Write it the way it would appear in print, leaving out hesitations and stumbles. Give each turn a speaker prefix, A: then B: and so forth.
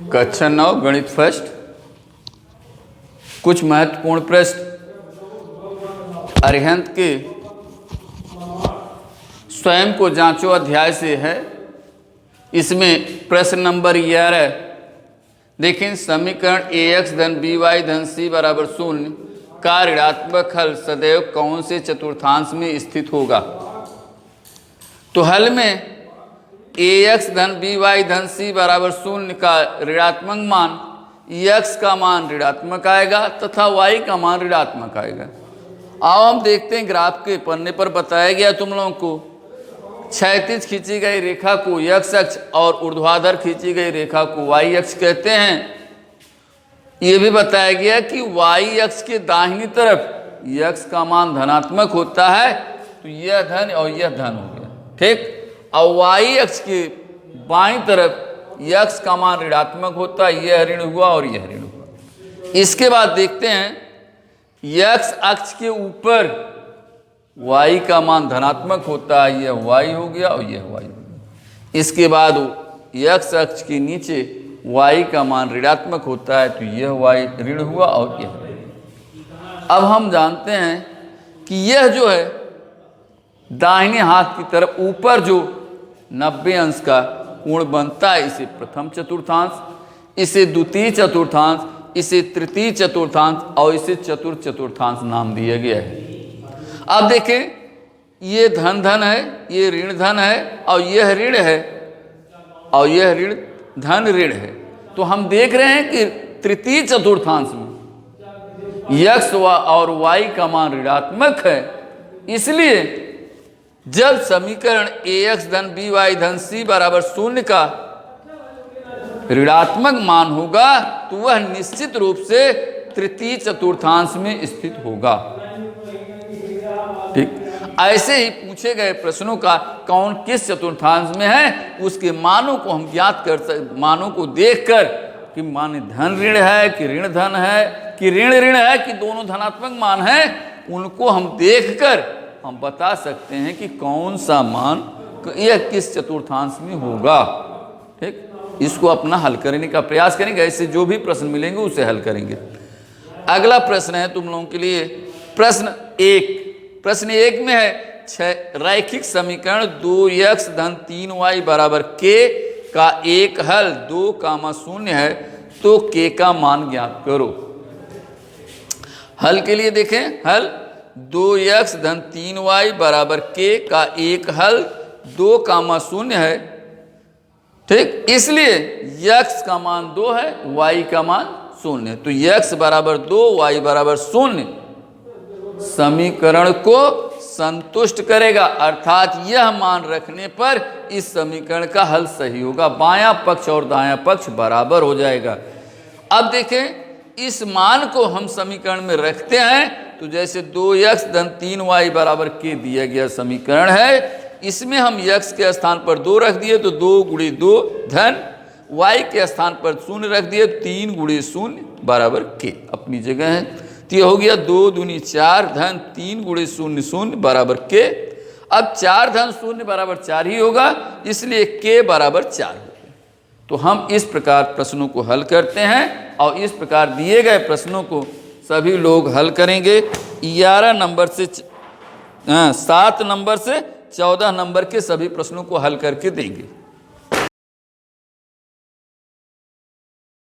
A: कक्षा 9 गणित फर्स्ट। कुछ महत्वपूर्ण प्रश्न अरिहंत के स्वयं को जांचो अध्याय से है। इसमें प्रश्न नंबर 11 देखें, समीकरण ax धन by धन c बराबर 0 का ऋणात्मक हल सदैव कौन से चतुर्थांश में स्थित होगा। तो हल में ax धन by धन c बराबर 0 का ऋणात्मक मान x का मान ऋणात्मक आएगा तथा y का मान ऋणात्मक आएगा। आओ हम देखते हैं, ग्राफ के पन्ने पर बताया गया तुम लोगों को क्षैतिज खींची गई रेखा को x अक्ष और ऊर्ध्वाधर खींची गई रेखा को y अक्ष कहते हैं। ये भी बताया गया कि y अक्ष के दाहिनी तरफ x का मान धनात्मक होता है, तो यह धन और यह धन हो गया, ठीक। और y अक्ष के बाईं तरफ x का मान ऋणात्मक होता है, यह ऋण हुआ और यह ऋण हुआ। इसके बाद देखते हैं x अक्ष के ऊपर y का मान धनात्मक होता है, यह y हो गया और यह y हो गया। इसके बाद x अक्ष के नीचे y का मान ऋणात्मक होता है, तो यह y ऋण हुआ और यह ऋण। अब हम जानते हैं कि यह जो है दाहिने हाथ की तरफ ऊपर जो 90 अंश का कोण बनता है, इसे प्रथम चतुर्थांश, इसे द्वितीय चतुर्थांश, इसे तृतीय चतुर्थांश और इसे चतुर्थ चतुर्थांश नाम दिया गया है। अब देखें, ये धन धन है, ये ऋण धन है और यह ऋण है और यह ऋण धन ऋण है। तो हम देख रहे हैं कि तृतीय चतुर्थांश में x और y का मान ऋणात्मक है, इसलिए जब समीकरण ax धन by धन c बराबर 0 का ऋणात्मक मान होगा तो वह निश्चित रूप से तृतीय चतुर्थांश में स्थित होगा, ठीक। ऐसे ही पूछे गए प्रश्नों का कौन किस चतुर्थांश में है, उसके मानों को हम ज्ञात कर सकते, मानों को देखकर कि मान धन ऋण है कि ऋण धन है कि ऋण ऋण है कि दोनों धनात्मक मान है, उनको हम देखकर हम बता सकते हैं कि कौन सा मान यह किस चतुर्थांश में होगा, ठीक। इसको अपना हल करने का प्रयास करेंगे, ऐसे जो भी प्रश्न मिलेंगे उसे हल करेंगे। अगला प्रश्न है तुम लोगों के लिए प्रश्न 1। प्रश्न 1 में है रैखिक समीकरण 2x धन 3y बराबर k का एक हल 2, 0 है, तो k का मान ज्ञात करो। हल के लिए देखें, हल 2x धन 3y बराबर k का एक हल 2, 0 है, ठीक। इसलिए x का मान 2 है, y का मान 0 है, तो x बराबर 2, y बराबर 0 समीकरण को संतुष्ट करेगा, अर्थात यह मान रखने पर इस समीकरण का हल सही होगा, बायां पक्ष और दायां पक्ष बराबर हो जाएगा। अब देखें, इस मान को हम समीकरण में रखते हैं, तो जैसे 2x धन 3y बराबर k दिया गया समीकरण है, इसमें हम x के स्थान पर 2 रख दिए तो 2 गुणे 2 धन, y के स्थान पर 0 रख दिए 3 गुणे 0 बराबर k अपनी जगह है। तो यह हो गया 2 दूनी 4 धन 3 गुणे 0 0 बराबर k। अब 4 धन 0 बराबर 4 ही होगा, इसलिए k बराबर 4 होगा। तो हम इस प्रकार प्रश्नों को हल करते हैं और इस प्रकार दिए गए प्रश्नों को सभी लोग हल करेंगे। 11 नंबर से 7 नंबर से 14 नंबर के सभी प्रश्नों को हल करके देंगे।